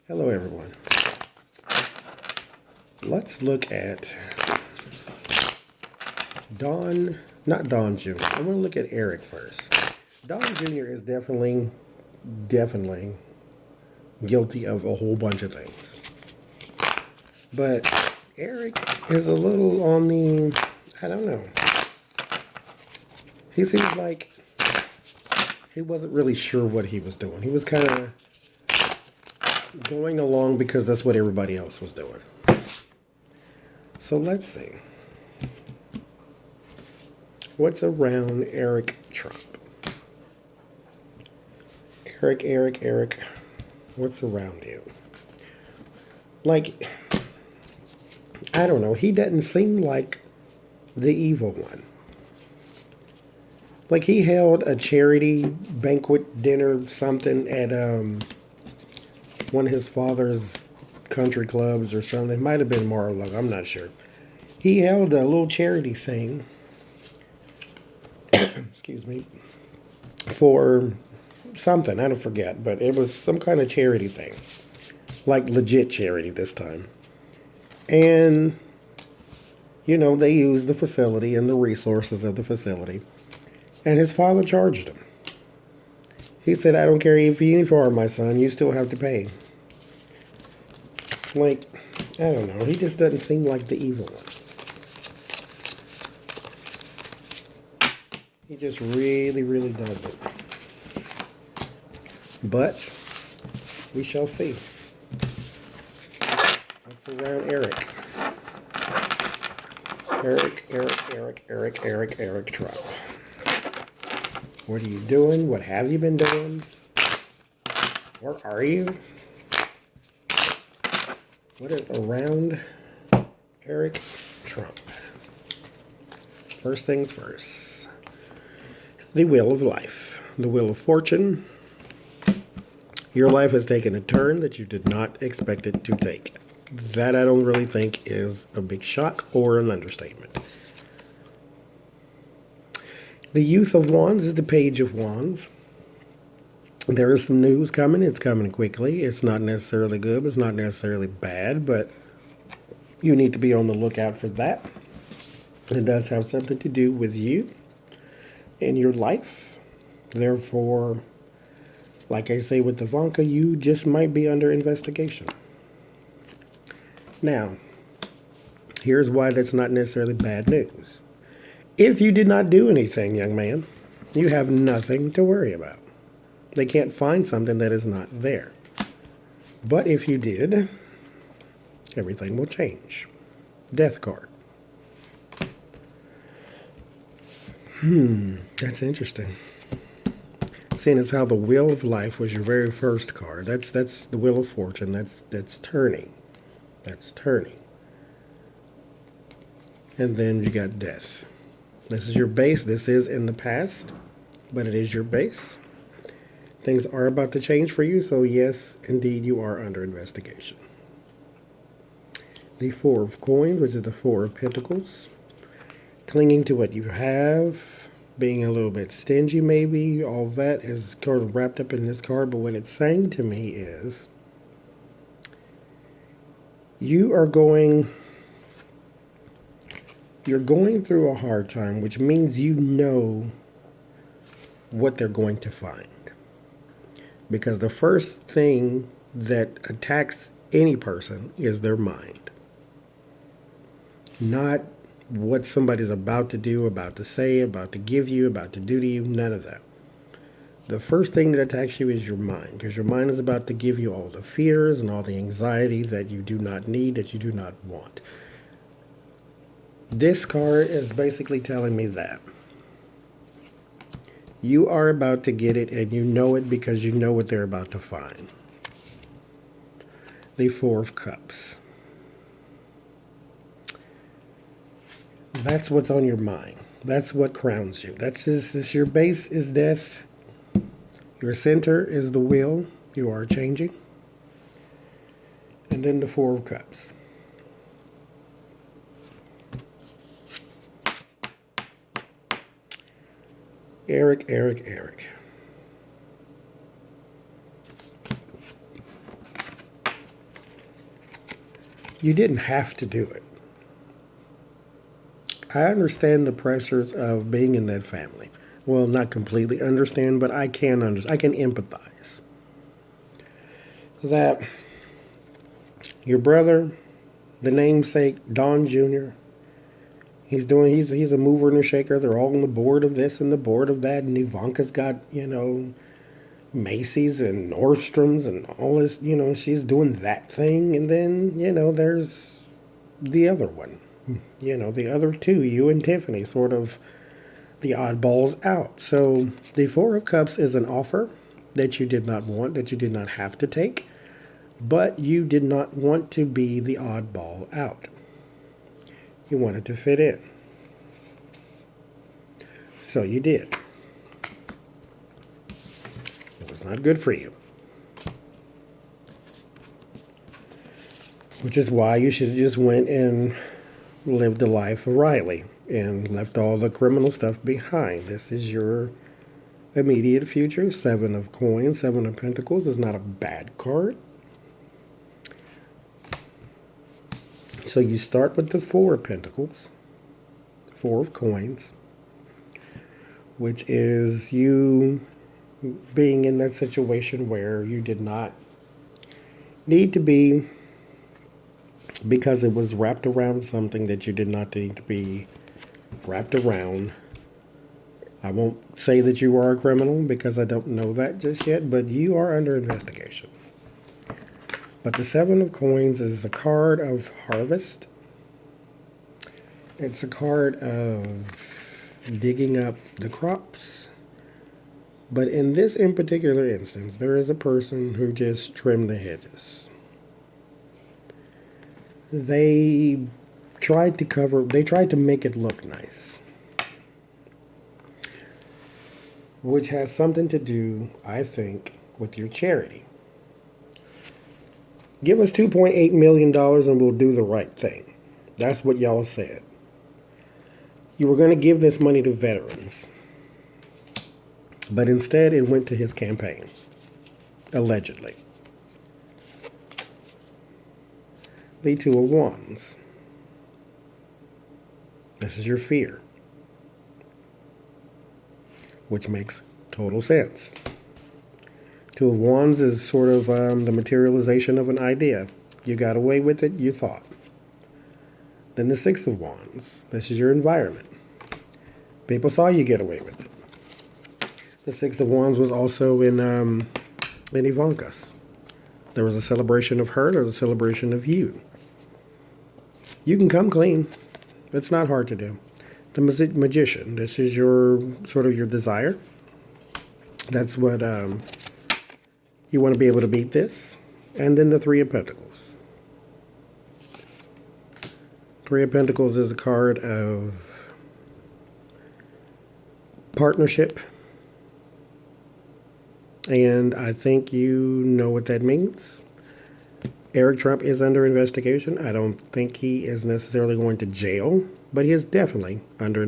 Hello, everyone. Let's look at not Don Jr. I'm going to look at Eric first. Don Jr. is definitely guilty of a whole bunch of things. But Eric is a little on the, I don't know. He seems like he wasn't really sure what he was doing. He was kind of going along because that's what everybody else was doing. So let's see. What's around Eric Trump? Eric, what's around you? Like, I don't know. He doesn't seem like the evil one. Like, he held a charity banquet dinner something at one of his father's country clubs or something. It might have been Mar-a-Lago. I'm not sure. He held a little charity thing, excuse me, for something. I don't forget, but it was some kind of charity thing. Like legit charity this time. And, they used the facility and the resources of the facility. And his father charged him. He said, I don't care if you uniform my son, you still have to pay. Like, I don't know. He just doesn't seem like the evil one. He just really, really doesn't. But we shall see. What's around Eric? Eric Trump. What are you doing? What have you been doing? Where are you? What is around Eric Trump? First things first. The wheel of life. The wheel of fortune. Your life has taken a turn that you did not expect it to take. That I don't really think is a big shock or an understatement. The Youth of Wands is the Page of Wands. There is some news coming. It's coming quickly. It's not necessarily good. It's not necessarily bad, but you need to be on the lookout for that. It does have something to do with you and your life. Therefore, like I say with Ivanka, you just might be under investigation. Now, here's why that's not necessarily bad news. If you did not do anything, young man, you have nothing to worry about. They can't find something that is not there. But if you did, everything will change. Death card. That's interesting. Seeing as how the Wheel of Life was your very first card. That's the Wheel of Fortune. That's turning. That's turning. And then you got death. This is your base. This is in the past, but it is your base. Things are about to change for you, so yes, indeed, you are under investigation. The Four of Coins, which is the Four of Pentacles. Clinging to what you have, being a little bit stingy maybe, all that is sort of wrapped up in this card, but what it's saying to me is you're going through a hard time, which means you know what they're going to find. Because the first thing that attacks any person is their mind. Not what somebody's about to do, about to say, about to give you, about to do to you, none of that. The first thing that attacks you is your mind, because your mind is about to give you all the fears and all the anxiety that you do not need, that you do not want. This card is basically telling me that. You are about to get it, and you know it because you know what they're about to find. The Four of Cups. That's what's on your mind. That's what crowns you. This your base is death. Your center is the will. You are changing. And then the Four of Cups. Eric. You didn't have to do it. I understand the pressures of being in that family. Well, not completely understand, but I can understand. I can empathize that your brother, the namesake Don Jr., he's a mover and a shaker. They're all on the board of this and the board of that, and Ivanka's got Macy's and Nordstrom's and all this. She's doing that thing, and then there's the other one. The other two, you and Tiffany, sort of the oddballs out. So the Four of Cups is an offer that you did not want, that you did not have to take, but you did not want to be the oddball out. You wanted to fit in. So you did. It was not good for you. Which is why you should have just went and lived the life of Riley and left all the criminal stuff behind. This is your immediate future. Seven of Coins, Seven of Pentacles is not a bad card. So you start with the Four of Pentacles, Four of Coins, which is you being in that situation where you did not need to be, because it was wrapped around something that you did not need to be wrapped around. I won't say that you are a criminal because I don't know that just yet, but you are under investigation. But the Seven of Coins is a card of harvest. It's a card of digging up the crops. But in this in particular instance, there is a person who just trimmed the hedges. They tried to make it look nice. Which has something to do, I think, with your charity. Give us $2.8 million and we'll do the right thing. That's what y'all said. You were going to give this money to veterans. But instead it went to his campaign. Allegedly. The Two of Wands. This is your fear. Which makes total sense. Two of Wands is sort of the materialization of an idea. You got away with it, you thought. Then the Six of Wands. This is your environment. People saw you get away with it. The Six of Wands was also in Ivanka's. There was a celebration of her. There was a celebration of you. You can come clean. It's not hard to do. The Magician. This is your sort of your desire. That's what you want to be able to beat this. And then the Three of Pentacles. Three of Pentacles is a card of partnership. And I think you know what that means. Eric Trump is under investigation. I don't think he is necessarily going to jail, but he is definitely under investigation.